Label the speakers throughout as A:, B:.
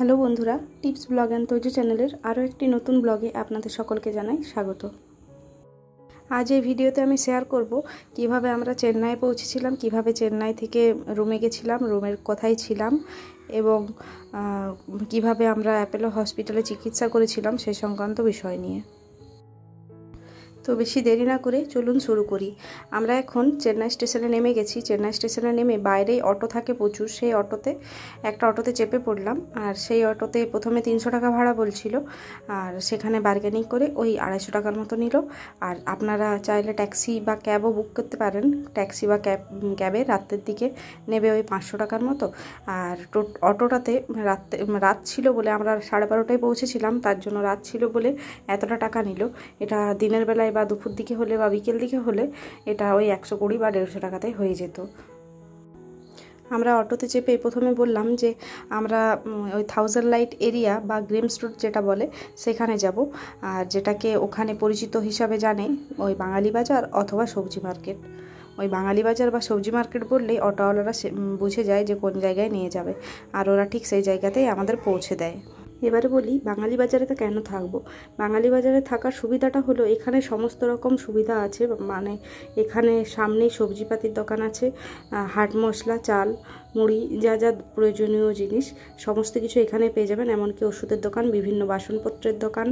A: Hello বন্ধুরা, tips blog and তৈজু চ্যানেলের আরও একটি নতুন ব্লগে আপনাদের সকলকে জানাই স্বাগত। আজ এই ভিডিওতে আমি শেয়ার করব কিভাবে আমরা চেন্নাই পৌঁছেছিলাম, কিভাবে চেন্নাই থেকে রুমে গেছিলাম, রুমের কোথায় ছিলাম এবং কিভাবে আমরা অ্যাপোলো হসপিটালে চিকিৎসা করেছিলাম সেই সংক্রান্ত বিষয় নিয়ে। তো বেশি দেরি না করে চলুন শুরু করি। আমরা এখন চেন্নাই স্টেশনে নেমে গেছি। চেন্নাই স্টেশনে নেমে বাইরেই অটো থাকে প্রচুর, সেই একটা অটোতে চেপে পড়লাম। আর সেই অটোতে প্রথমে 300 টাকা ভাড়া বলছিল, আর সেখানে বার্গেনিং করে ওই 250 টাকার মতো নিল। আর আপনারা চাইলে ট্যাক্সি বা ক্যাবও বুক করতে পারেন। ট্যাক্সি বা ক্যাবে রাতের দিকে নেবে ওই 500 টাকার মতো। আর অটোটাতে রাত ছিল বলে, আমরা 12:30টায় পৌঁছেছিলাম, তার জন্য রাত ছিল বলে এতটা টাকা নিল। এটা দিনের বেলায় বা দুপুর দিকে হলে বা বিকেল দিকে হলে এটা ওই 120 বা 150 টাকাতে হয়ে যেত। আমরা অটোতে চেপে প্রথমে বললাম যে আমরা ওই 1000 লাইট এরিয়া বা গ্রেমস রোড যেটা বলে সেখানে যাব, আর যেটাকে ওখানে পরিচিত হিসাবে জানে ওই বাঙালি বাজার অথবা সবজি মার্কেট। ওই বাঙালি বাজার বা সবজি মার্কেট বললেই অটোওয়ালারা বুঝে যায় যে কোন জায়গায় নিয়ে যাবে, আর ওরা ঠিক সেই জায়গাতেই আমাদের পৌঁছে দেয়। এবারে বলি বাঙালি বাজারে তো কেন থাকবো। বাঙালি বাজারে থাকার সুবিধাটা হলো এখানে সমস্ত রকম সুবিধা আছে। মানে এখানে সামনেই সবজিপাতির দোকান আছে, হাট মশলা, চাল, মুড়ি, যা যা প্রয়োজনীয় জিনিস সমস্ত কিছু এখানে পেয়ে যাবেন। এমনকি ওষুধের দোকান, বিভিন্ন বাসনপত্রের দোকান,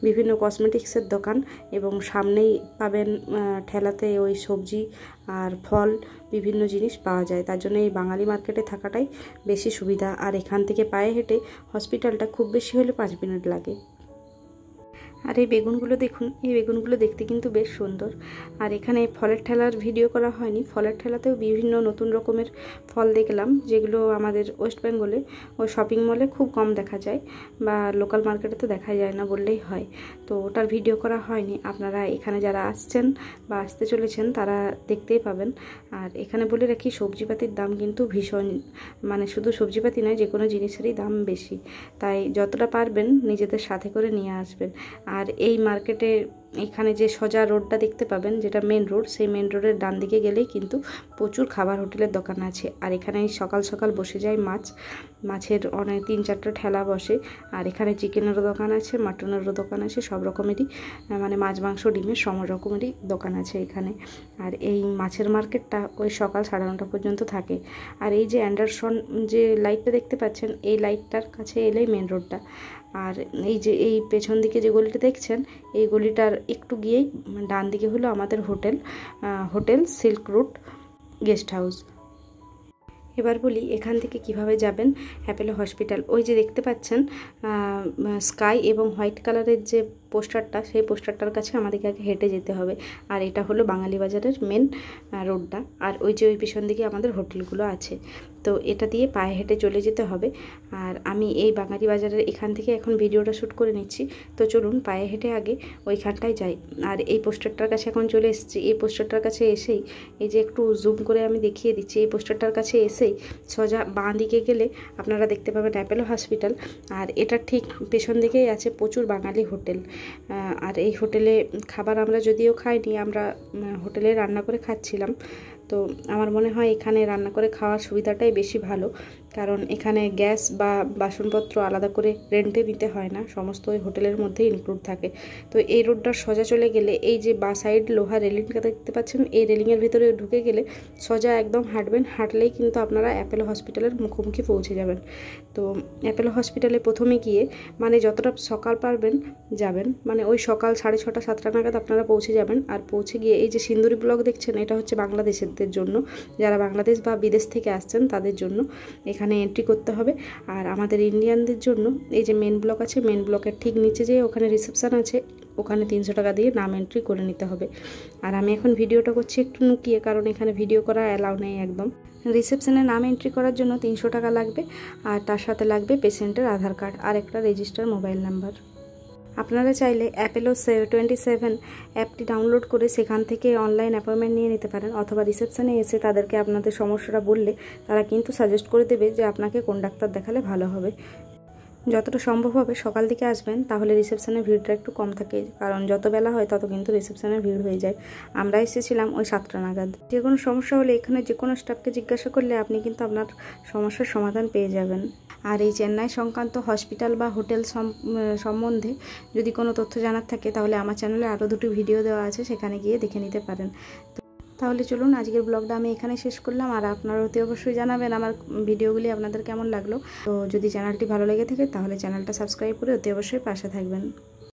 A: বিভিন্ন কসমেটিক্সের দোকান, এবং সামনেই পাবেন ঠেলাতে ওই সবজি আর ফল, বিভিন্ন জিনিস পাওয়া যায়। তার জন্য এই বাঙালি মার্কেটে থাকাটাই বেশি সুবিধা। আর এখান থেকে পায়ে হেঁটে হসপিটালটা খুব বেশি হলে 5 মিনিট লাগে। আর এই বেগুনগুলো দেখুন, এই বেগুনগুলো দেখতে কিন্তু বেশ সুন্দর। আর এখানে ফলের ঠেলার ভিডিও করা হয়নি। ফলের ঠেলাতেও বিভিন্ন নতুন রকমের ফল দেখলাম, যেগুলো আমাদের ওয়েস্ট বেঙ্গলে ওই শপিং মলে খুব কম দেখা যায়, বা লোকাল মার্কেটে তো দেখা যায় না বললেই হয়। তো ওটার ভিডিও করা হয়নি। আপনারা এখানে যারা আসছেন বা আসতে চলেছেন তারা দেখতেই পাবেন। আর এখানে বলে রাখি, সবজিপাতির দাম কিন্তু ভীষণ, মানে শুধু সবজিপাতি নয়, যে কোনো জিনিসেরই দাম বেশি। তাই যতটা পারবেন নিজেদের সাথে করে নিয়ে আসবেন। আর এই মার্কেটে এখানে যে সোজা রোডটা দেখতে পাবেন, যেটা মেন রোড, সেই মেন রোডের ডান দিকে গেলেই কিন্তু প্রচুর খাবার হোটেলের দোকান আছে। আর এখানে সকাল সকাল বসে যায় মাছের অনেক 3-4টা ঠেলা বসে। আর এখানে চিকেনেরও দোকান আছে, মাটনেরও দোকান আছে, সব রকমেরই, মানে মাছ, মাংস, ডিমের সব রকমেরই দোকান আছে এখানে। আর এই মাছের মার্কেটটা ওই সকাল 9:30 পর্যন্ত থাকে। আর এই যে অ্যান্ডারসন যে লাইটটা দেখতে পাচ্ছেন, এই লাইটটার কাছে এলেই মেন রোডটা। আর এই যে এই পেছন দিকে যে গলিটা দেখছেন, এই গলিটার একটু গিয়েই ডান দিকে হলো আমাদের hotel silk route guest house. এবার বলি এখান থেকে কিভাবে যাবেন অ্যাপোলো হসপিটাল। ওই যে দেখতে পাচ্ছেন স্কাই এবং হোয়াইট কালারের যে পোস্টারটা, সেই পোস্টারটার কাছে আমাদেরকে আগে হেঁটে যেতে হবে। আর এটা হলো বাঙালি বাজারের মেন রোডটা। আর ওই যে ওই পিছন দিকে আমাদের হোটেলগুলো আছে, তো এটা দিয়ে পায়ে হেঁটে চলে যেতে হবে। আর আমি এই বাঙালি বাজারের এখান থেকে এখন ভিডিওটা শ্যুট করে নিচ্ছি। তো চলুন পায়ে হেঁটে আগে ওইখানটায় যাই। আর এই পোস্টারটার কাছে এখন চলে এসেছি। এই পোস্টারটার কাছে এসেই, এই যে একটু জুম করে আমি দেখিয়ে দিচ্ছি, এই পোস্টারটার কাছে এসেই সোজা বাঁ দিকে গেলে আপনারা দেখতে পাবেন অ্যাপোলো হসপিটাল। আর এটা ঠিক পেছন দিকেই আছে প্রচুর বাঙালি হোটেল। আর এই হোটেলে খাবার আমরা যদিও খাইনি, আমরা হোটেলে রান্না করে খাচ্ছিলাম। তো আমার মনে হয় এখানে রান্না করে খাওয়ার সুবিধাটাই বেশি ভালো, কারণ এখানে গ্যাস বা বাসনপত্র আলাদা করে রেন্টে নিতে হয় না, সমস্ত ওই হোটেলের মধ্যেই ইনক্লুড থাকে। তো এই রোডটার সোজা চলে গেলে, এই যে বাঁ সাইড লোহার রেলিংটা দেখতে পাচ্ছেন, এই রেলিংয়ের ভিতরে ঢুকে গেলে সোজা একদম হাঁটবেন, হাঁটলেই কিন্তু আপনারা অ্যাপোলো হসপিটালের মুখোমুখি পৌঁছে যাবেন। তো অ্যাপোলো হসপিটালে প্রথমে গিয়ে, মানে যতটা সকাল পারবেন যাবেন, মানে ওই সকাল 6:30 7টা নাগাদ আপনারা পৌঁছে যাবেন। আর পৌঁছে গিয়ে এই যে সিন্দুরি ব্লক দেখছেন, এটা হচ্ছে বাংলাদেশের জন্য, যারা বাংলাদেশ বা বিদেশ থেকে আসছেন তাদের জন্য এখানে এন্ট্রি করতে হবে। আর আমাদের ইন্ডিয়ানদের জন্য এই যে মেন ব্লক আছে, মেন ব্লকের ঠিক নিচে যে ওখানে রিসেপশান আছে, ওখানে 300 টাকা দিয়ে নাম এন্ট্রি করে নিতে হবে। আর আমি এখন ভিডিওটা করছি একটু লুকিয়ে, কারণ এখানে ভিডিও করা অ্যালাউ নেই একদম। রিসেপশনে নাম এন্ট্রি করার জন্য 300 টাকা লাগবে, আর তার সাথে লাগবে পেশেন্টের আধার কার্ড আর একটা রেজিস্টার মোবাইল নাম্বার। আপনারা চাইলে অ্যাপোলো 27 অ্যাপটি ডাউনলোড করে সেখান থেকে অনলাইন অ্যাপয়েন্টমেন্ট নিয়ে নিতে পারেন, অথবা রিসেপশনে এসে তাদেরকে আপনাদের সমস্যাটা বললে তারা কিন্তু সাজেস্ট করে দেবে যে আপনাকে কোন ডাক্তার দেখালে ভালো হবে। যতটা সম্ভব হবে সকাল দিকে আসবেন, তাহলে রিসেপশনের ভিড়টা একটু কম থাকে, কারণ যত বেলা হয় তত কিন্তু রিসেপশনের ভিড় হয়ে যায়। আমরা এসেছিলাম ওই 7টা নাগাদ। যে কোনো সমস্যা হলে এখানে যে কোনো স্টাফকে জিজ্ঞাসা করলে আপনি কিন্তু আপনার সমস্যার সমাধান পেয়ে যাবেন। আর এই চেন্নাই সংক্রান্ত হসপিটাল বা হোটেল সম্বন্ধে যদি কোনো তথ্য জানার থাকে তাহলে আমার চ্যানেলে আরও 2টি ভিডিও দেওয়া আছে, সেখানে গিয়ে দেখে নিতে পারেন। তাহলে চলুন আজকের ব্লগটা আমি এখানে শেষ করলাম। আর আপনারা অতি অবশ্যই জানাবেন আমার ভিডিওগুলি আপনাদের কেমন লাগলো। তো যদি চ্যানেলটি ভালো লেগে থাকে তাহলে চ্যানেলটা সাবস্ক্রাইব করে অতি অবশ্যই পাশে থাকবেন।